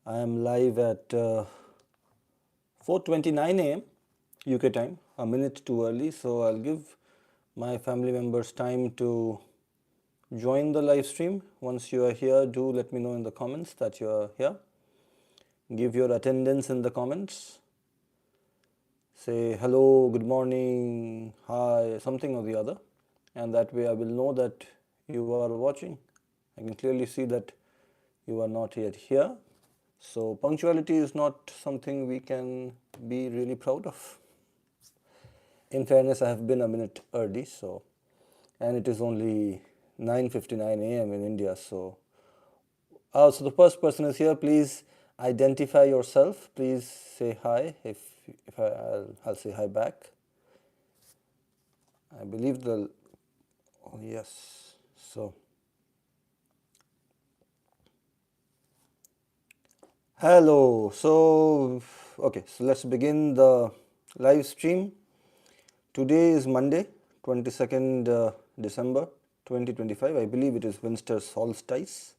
I am live at 4:29 a.m. UK time, a minute too early, so I'll give my family members time to join the live stream. Once you are here, do let me know in the comments that you are here. Give your attendance in the comments. Say hello, good morning, hi, something or the other, and that way I will know that you are watching. I can clearly see that you are not yet here. So punctuality is not something we can be really proud of. In fairness, I have been a minute early, and it is only 9:59 a.m. in India. So the first person is here. Please identify yourself. Please say hi. If I'll say hi back. I believe yes. So hello. So let's begin the live stream. Today is Monday, 22nd December 2025. I believe it is winter solstice,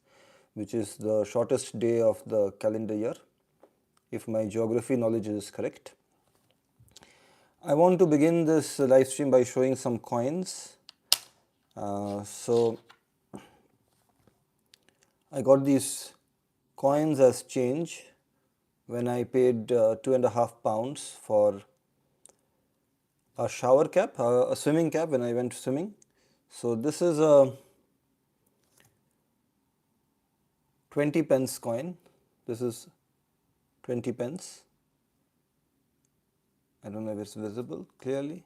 which is the shortest day of the calendar year, if my geography knowledge is correct. I want to begin this live stream by showing some coins. So I got these coins as change when I paid £2.5 for a shower cap, a swimming cap when I went swimming. So this is a 20 pence coin. This is 20 pence. I don't know if it's visible clearly.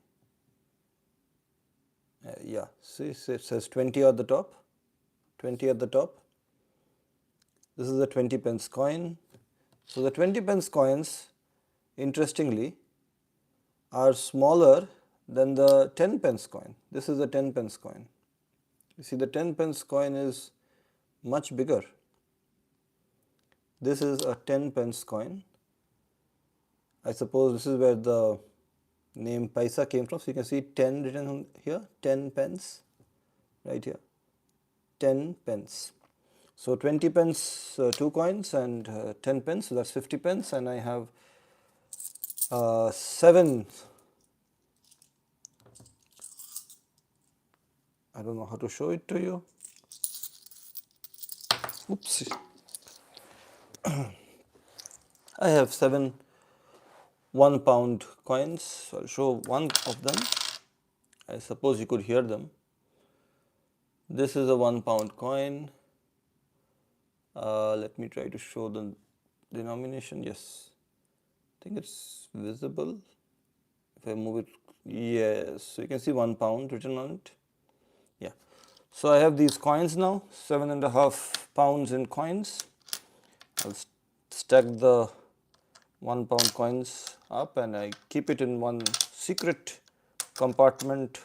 Yeah, see, it says 20 at the top. 20 at the top. This is a 20 pence coin. So the 20 pence coins, interestingly, are smaller than the 10 pence coin. This is a 10 pence coin. You see, the 10 pence coin is much bigger. This is a 10 pence coin. I suppose this is where the name Paisa came from. So you can see 10 written on here, 10 pence, right here, 10 pence. So 20 pence, 2 coins, and 10 pence, so that's 50 pence, and I have 7. I don't know how to show it to you. Oops. I have 7 £1 coins. So I'll show one of them. I suppose you could hear them. This is a £1 coin. Let me try to show the denomination. Yes, I think it's visible. If I move it, yes, so you can see £1 written on it. Yeah. So I have these coins now, £7.5 in coins. I'll stack the £1 coins up and I keep it in one secret compartment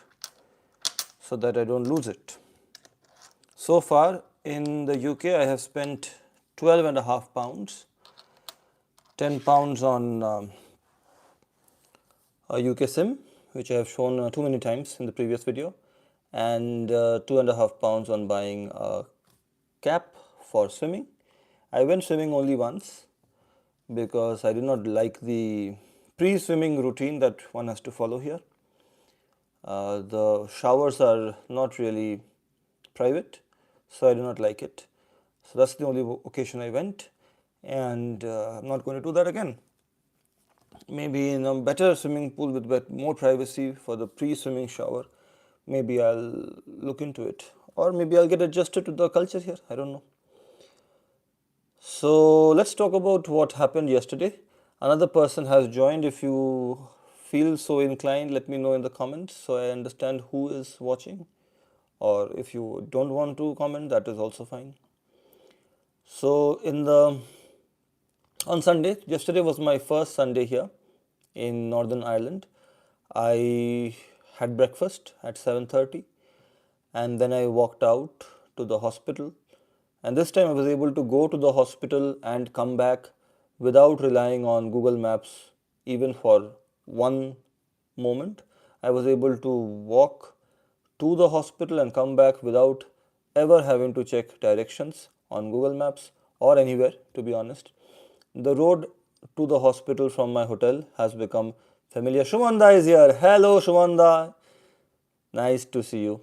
so that I don't lose it. So far in the UK I have spent £12.5, £10 on a UK SIM, which I have shown too many times in the previous video, and £2.5 on buying a cap for swimming. I went swimming only once because I did not like the pre-swimming routine that one has to follow here. The showers are not really private, so I do not like it. So that's the only occasion I went, and I'm not going to do that again. Maybe in a better swimming pool with more privacy for the pre-swimming shower, maybe I'll look into it, or maybe I'll get adjusted to the culture here. I don't know. So let's talk about what happened yesterday. Another person has joined. If you feel so inclined, let me know in the comments so I understand who is watching, or if you don't want to comment, that is also fine. So on Sunday, yesterday was my first Sunday here in Northern Ireland. I had breakfast at 7:30 and then I walked out to the hospital, and this time I was able to go to the hospital and come back without relying on Google Maps even for one moment. I was able to walk to the hospital and come back without ever having to check directions on Google Maps or anywhere, to be honest. The road to the hospital from my hotel has become familiar. Shumanda is here. Hello, Shumanda. Nice to see you.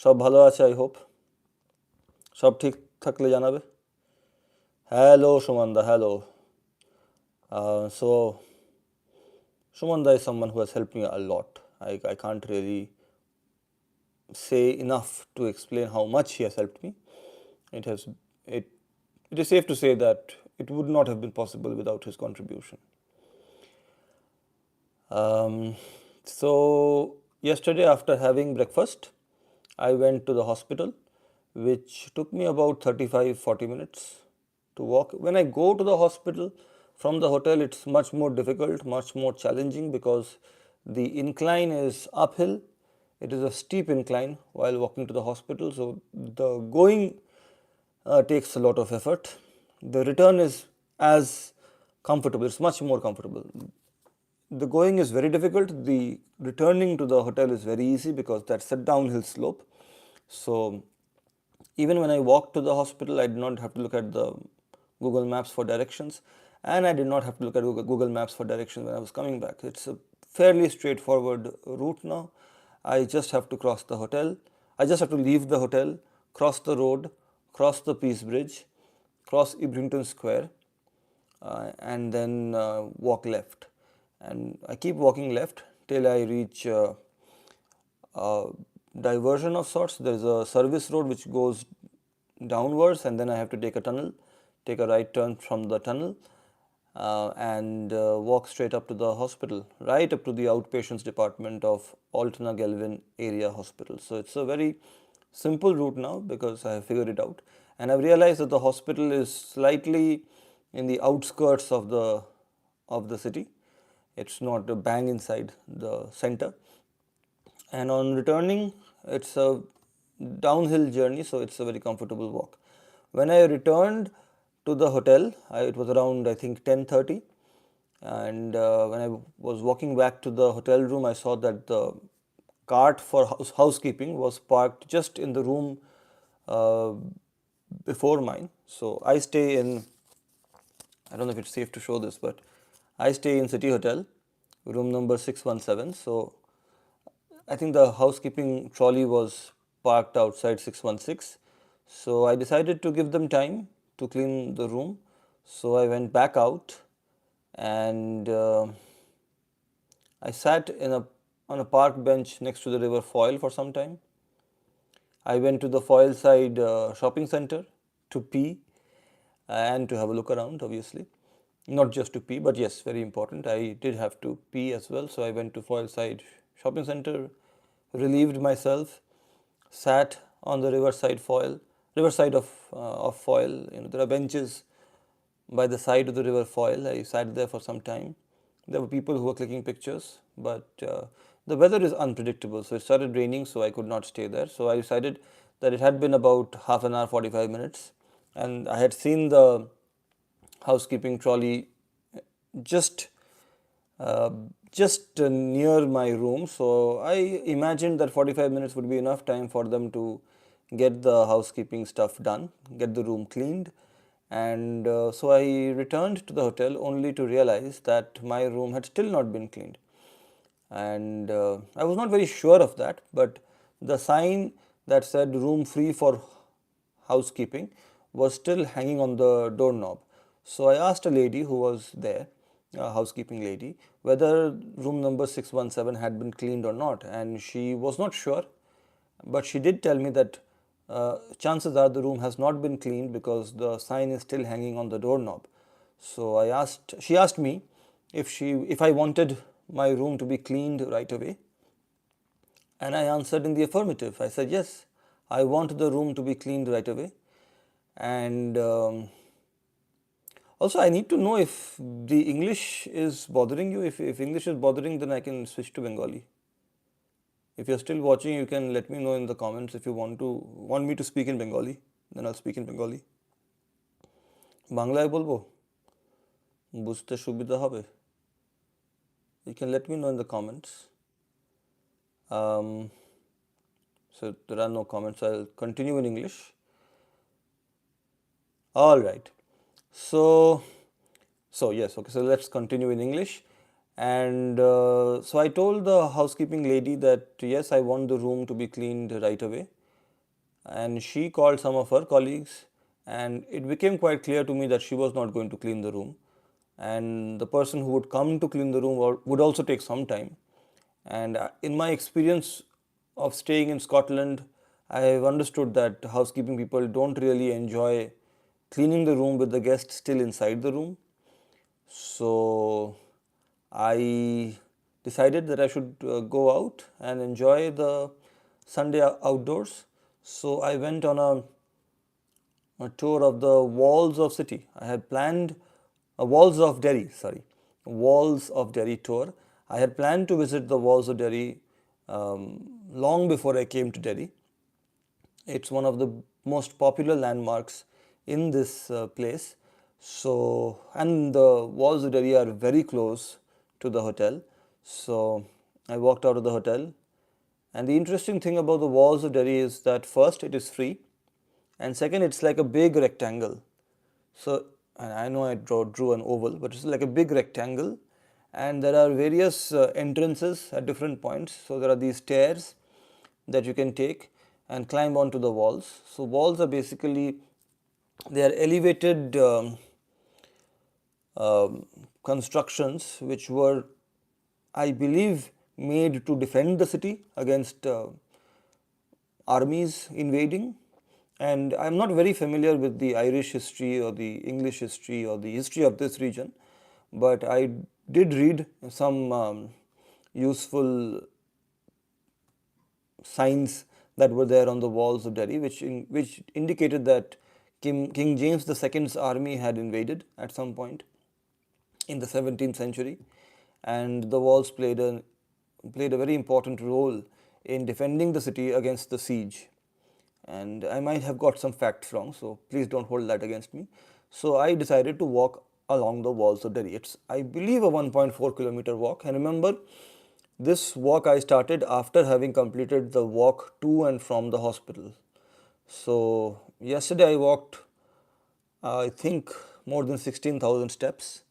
সব ভালো আছে, I hope. সব ঠিক থাকলে জানাবে. Hello, Shumanda. Hello. So, Shumanda is someone who has helped me a lot. I can't really say enough to explain how much he has helped me. It has it it is safe to say that it would not have been possible without his contribution. So yesterday after having breakfast, I went to the hospital, which took me about 35-40 minutes to walk. When I go to the hospital from the hotel, it's much more difficult, much more challenging, because the incline is uphill. It is a steep incline while walking to the hospital, so the going takes a lot of effort. The return is as comfortable, it's much more comfortable. The going is very difficult. The returning to the hotel is very easy because that's a downhill slope. So even when I walked to the hospital, I did not have to look at the Google Maps for directions, and I did not have to look at Google Maps for directions when I was coming back. It's a fairly straightforward route now. I just have to cross the hotel. I just have to leave the hotel, cross the road, cross the Peace Bridge, cross Ibrahimton Square, and then walk left. And I keep walking left till I reach a diversion of sorts. There is a service road which goes downwards, and then I have to take a tunnel, take a right turn from the tunnel, and walk straight up to the hospital, right up to the outpatients department of Altona Galvin Area Hospital. So it's a very simple route now because I have figured it out, and I've realized that the hospital is slightly in the outskirts of the city. It's not a bang inside the center. And on returning, it's a downhill journey, so it's a very comfortable walk. When I returned to the hotel, it was around, I think, 10:30, and when I was walking back to the hotel room, I saw that the cart for housekeeping was parked just in the room before mine. So I stay in, I don't know if it's safe to show this, but I stay in City Hotel, room number 617. So I think the housekeeping trolley was parked outside 616. So I decided to give them time to clean the room. So I went back out, and I sat on a park bench next to the river Foyle for some time. I went to the Foyle side shopping center to pee and to have a look around, obviously. Not just to pee, but yes, very important. I did have to pee as well. So I went to Foyle side shopping center, relieved myself, sat on the riverside of Foyle. There are benches by the side of the river Foyle. I sat there for some time. There were people who were clicking pictures, but the weather is unpredictable. So it started raining, so I could not stay there. So I decided that it had been about half an hour, 45 minutes, and I had seen the housekeeping trolley just near my room. So I imagined that 45 minutes would be enough time for them to get the housekeeping stuff done, get the room cleaned. And so I returned to the hotel only to realize that my room had still not been cleaned. And I was not very sure of that, but the sign that said room free for housekeeping was still hanging on the doorknob. So I asked a lady who was there, a housekeeping lady, whether room number 617 had been cleaned or not, and she was not sure, but she did tell me that chances are the room has not been cleaned because the sign is still hanging on the doorknob. So she asked me if I wanted my room to be cleaned right away, and I answered in the affirmative. I said, yes, I want the room to be cleaned right away. And also, I need to know if the English is bothering you. If English is bothering, then I can switch to Bengali. If you're still watching, you can let me know in the comments if you want me to speak in Bengali, then I'll speak in Bengali. বাংলায় বলবো, বুঝতে সুবিধা হবে? You can let me know in the comments. So there are no comments. I'll continue in English. All right. So So yes, okay, so let's continue in English. And so I told the housekeeping lady that yes, I want the room to be cleaned right away. And she called some of her colleagues, and it became quite clear to me that she was not going to clean the room. And the person who would come to clean the room would also take some time. And in my experience of staying in Scotland, I have understood that housekeeping people don't really enjoy cleaning the room with the guest still inside the room. So I decided that I should go out and enjoy the Sunday outdoors. So I went on a tour of the walls of city. I had planned a walls of Derry, sorry, walls of Derry tour. I had planned to visit the walls of Derry long before I came to Derry. It's one of the most popular landmarks in this place. So, and the walls of Derry are very close to the hotel. So, I walked out of the hotel. And the interesting thing about the walls of Derry is that first, it is free, and second, it's like a big rectangle. So, and I know I drew an oval, but it's like a big rectangle, and there are various entrances at different points. So, there are these stairs that you can take and climb onto the walls. So, walls are basically, they are elevated constructions which were, I believe, made to defend the city against armies invading. And I'm not very familiar with the Irish history or the English history or the history of this region, but I did read some useful signs that were there on the walls of Derry, which indicated that King James II's army had invaded at some point in the 17th century, and the walls played a very important role in defending the city against the siege. And I might have got some facts wrong, so please don't hold that against me. So I decided to walk along the walls of Derry. It's, I believe, a 1.4-kilometer walk. And remember, this walk I started after having completed the walk to and from the hospital. So yesterday I walked, I think, more than 16,000 steps,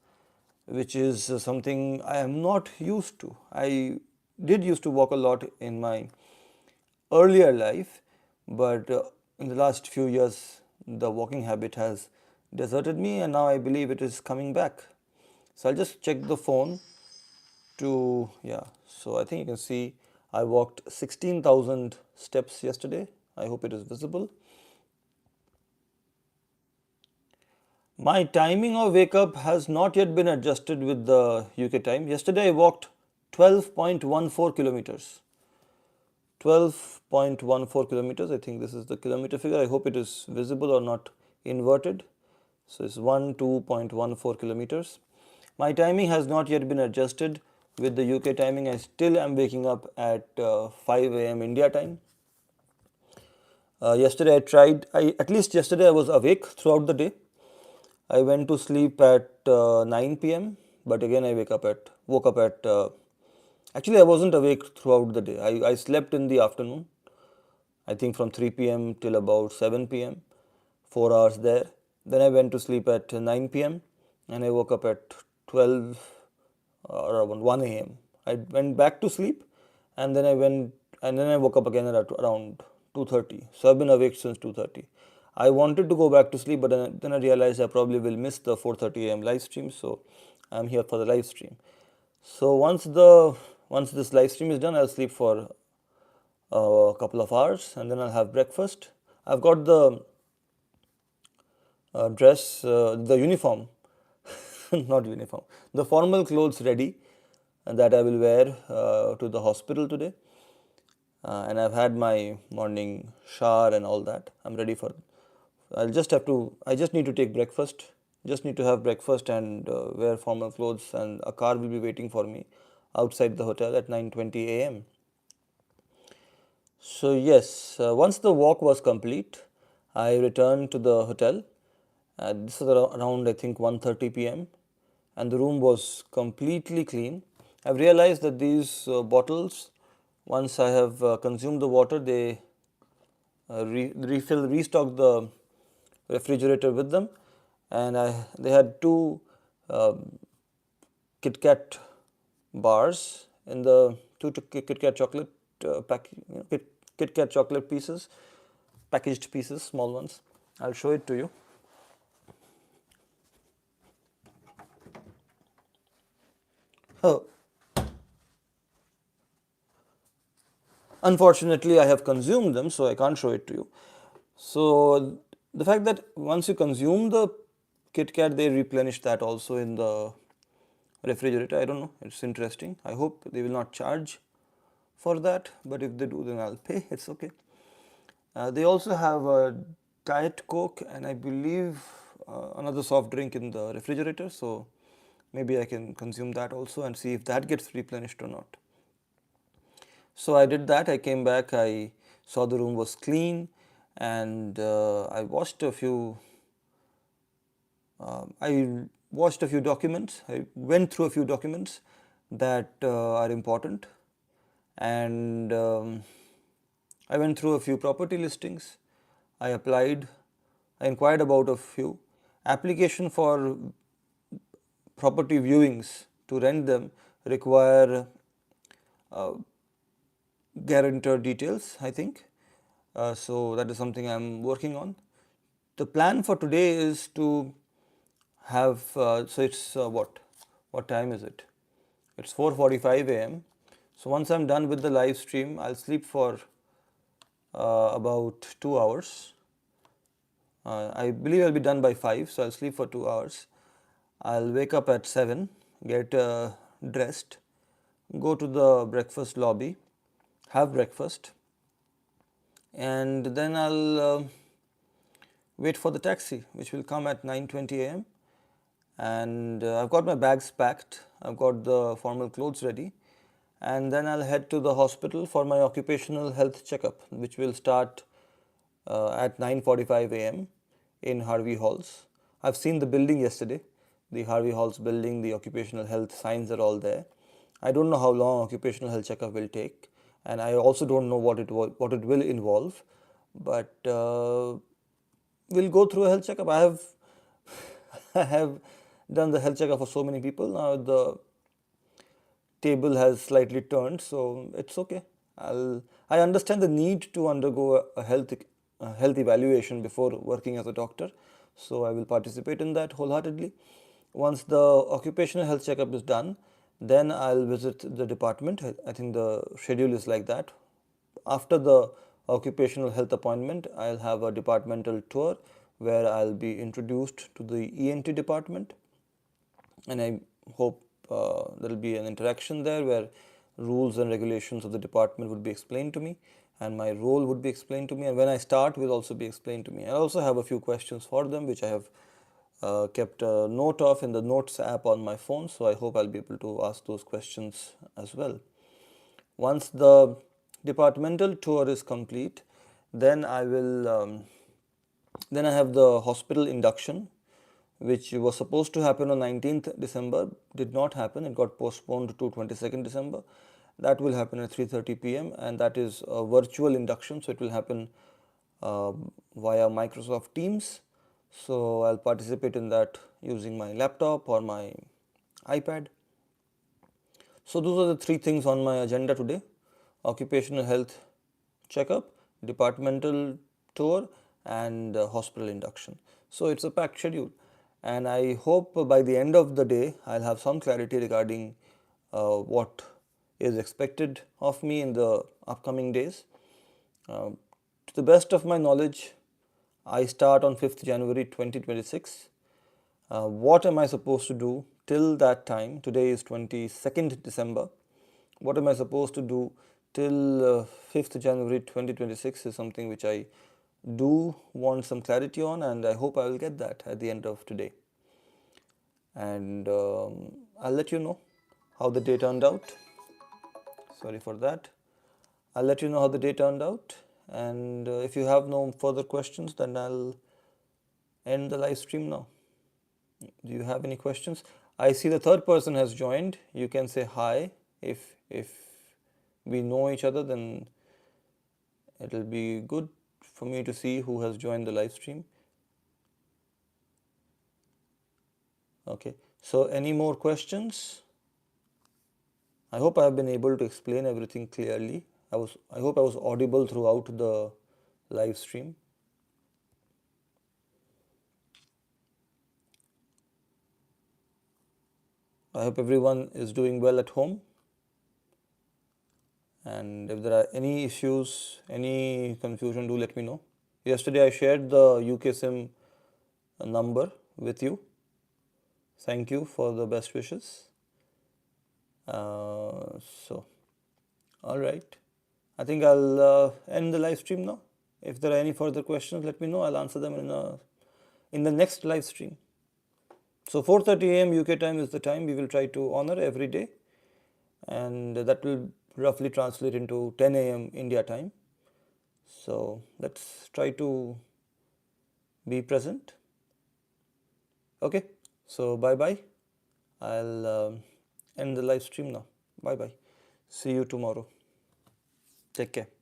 which is something I am not used to. I did used to walk a lot in my earlier life, but in the last few years, the walking habit has deserted me, and now I believe it is coming back. So I'll just check the phone to, yeah, so I think you can see I walked 16,000 steps yesterday. I hope it is visible. My timing of wake up has not yet been adjusted with the UK time. Yesterday I walked 12.14 kilometers. 12.14 kilometers. I think this is the kilometer figure. I hope it is visible or not inverted. So it's 12.14 kilometers. My timing has not yet been adjusted with the UK timing. I still am waking up at 5 a.m. India time. Yesterday at least yesterday I was awake throughout the day. I went to sleep at 9 p.m. But again I woke up at actually I wasn't awake throughout the day. I slept in the afternoon. I think from 3 p.m. till about 7 p.m. 4 hours there. Then I went to sleep at 9 p.m. and I woke up at 12 or around 1 a.m. I went back to sleep, and then I woke up again at around 2:30. So I've been awake since 2:30. I wanted to go back to sleep, but then I realized I probably will miss the 4:30 a.m. live stream, so I'm here for the live stream. So once this live stream is done, I'll sleep for a couple of hours, and then I'll have breakfast. I've got the the uniform, not uniform, the formal clothes ready that I will wear to the hospital today. And I've had my morning shower and all that. I'm ready for it. I just need to take breakfast. Just need to have breakfast and wear formal clothes, and a car will be waiting for me outside the hotel at 9:20 a.m. So yes, once the walk was complete, I returned to the hotel. This was around I think 1:30 p.m. and the room was completely clean. I've realized that these bottles, once I have consumed the water, they restock the refrigerator with them, and they had two Kit Kat bars in the two Kit Kat chocolate Kit Kat chocolate pieces, packaged pieces, small ones. I'll show it to you. Oh, unfortunately, I have consumed them, so I can't show it to you. So the fact that once you consume the Kit Kat, they replenish that also in the refrigerator. I don't know. It's interesting. I hope they will not charge for that, but if they do, then I'll pay. It's okay. They also have a Diet Coke and I believe another soft drink in the refrigerator. So maybe I can consume that also and see if that gets replenished or not. So I did that. I came back. I saw the room was clean, and I watched a few. I watched a few documents. I went through a few documents that are important, and I went through a few property listings. I applied. I inquired about a few. Application for property viewings to rent them require guarantor details, I think. So that is something I'm working on. The plan for today is to have, so it's what time is it? It's 4:45 a.m. So once I'm done with the live stream, I'll sleep for about 2 hours. I believe I'll be done by 5, so I'll sleep for 2 hours. I'll wake up at 7, get dressed, go to the breakfast lobby, have breakfast, and then I'll wait for the taxi, which will come at 9:20 a.m. And I've got my bags packed, I've got the formal clothes ready, and then I'll head to the hospital for my occupational health checkup, which will start at 9:45 a.m. in Harvey Halls. I've seen the building yesterday, the Harvey Halls building, the occupational health signs are all there. I don't know how long occupational health checkup will take, and I also don't know what it will involve, but we'll go through a health checkup. I have I have done the health checkup for so many people. Now the table has slightly turned, so it's okay. I understand the need to undergo a health evaluation before working as a doctor, so I will participate in that wholeheartedly. Once the occupational health checkup is done, then I'll visit the department. I think the schedule is like that. After the occupational health appointment, I'll have a departmental tour where I'll be introduced to the ENT department, and I hope there will be an interaction there where rules and regulations of the department would be explained to me, and my role would be explained to me, and when I start will also be explained to me. I also have a few questions for them which I have kept a note of in the notes app on my phone, so I hope I'll be able to ask those questions as well. Once the departmental tour is complete, then I have the hospital induction, which was supposed to happen on 19th December, did not happen. It got postponed to 22nd December. That will happen at 3:30 p.m. and that is a virtual induction, so it will happen via Microsoft Teams. So I'll participate in that using my laptop or my iPad. So those are the three things on my agenda today: occupational health checkup, departmental tour, and hospital induction. So it's a packed schedule, and I hope by the end of the day I'll have some clarity regarding what is expected of me in the upcoming days. To the best of my knowledge, I start on 5th January 2026. What am I supposed to do till that time? Today is 22nd December. What am I supposed to do till 5th January 2026 is something which I do want some clarity on, and I hope I will get that at the end of today. And I'll let you know how the day turned out. Sorry for that. I'll let you know how the day turned out, and if you have no further questions, then I'll end the live stream now. Do you have any questions? I see the third person has joined. You can say hi. If we know each other, then it'll be good for me to see who has joined the live stream. Okay, So any more questions? I hope I have been able to explain everything clearly. I hope I was audible throughout the live stream. I hope everyone is doing well at home. And if there are any issues, any confusion, do let me know. Yesterday I shared the UK SIM number with you. Thank you for the best wishes. So, all right. I think I'll end the live stream now. If there are any further questions, let me know. I'll answer them in the next live stream. So 4:30 a.m. UK time is the time we will try to honor every day, and that will roughly translate into 10 a.m. India time. So let's try to be present. Okay, so bye bye. I'll end the live stream now. Bye bye. See you tomorrow. Take care.